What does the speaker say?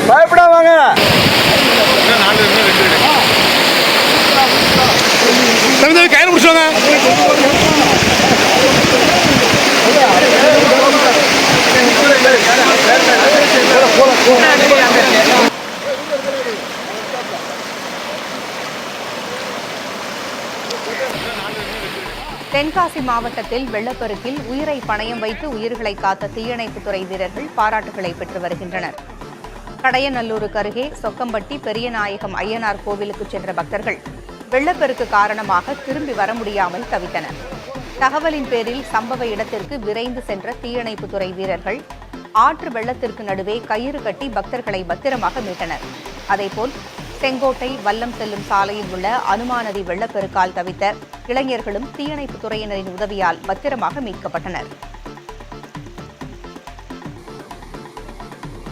பயப்படாம வாங்க. கையில் முடிச்சுவாங்க. தென்காசி மாவட்டத்தில் வெள்ளப்பெருக்கில் உயிரை பணயம் வைத்து உயிர்களை காத்த தீயணைப்புத்துறை வீரர்கள் பாராட்டுகளை பெற்று வருகின்றனர். கடையநல்லூருக்கு அருகே சொக்கம்பட்டி பெரியநாயகம் ஐயனார் கோவிலுக்கு சென்ற பக்தர்கள் வெள்ளப்பெருக்கு காரணமாக திரும்பி வர முடியாமல் தவித்தனர். தகவலின் பேரில் சம்பவ இடத்திற்கு விரைந்து சென்ற தீயணைப்புத்துறை வீரர்கள் ஆற்று வெள்ளத்திற்கு நடுவே கயிறு கட்டி பக்தர்களை பத்திரமாக மீட்டனர். அதேபோல் செங்கோட்டை வல்லம் செல்லும் சாலையில் உள்ள அனுமா நதி வெள்ளப்பெருக்கால் தவித்த இளைஞர்களும் தீயணைப்புத் துறையினரின் உதவியால் பத்திரமாக மீட்கப்பட்டனர்.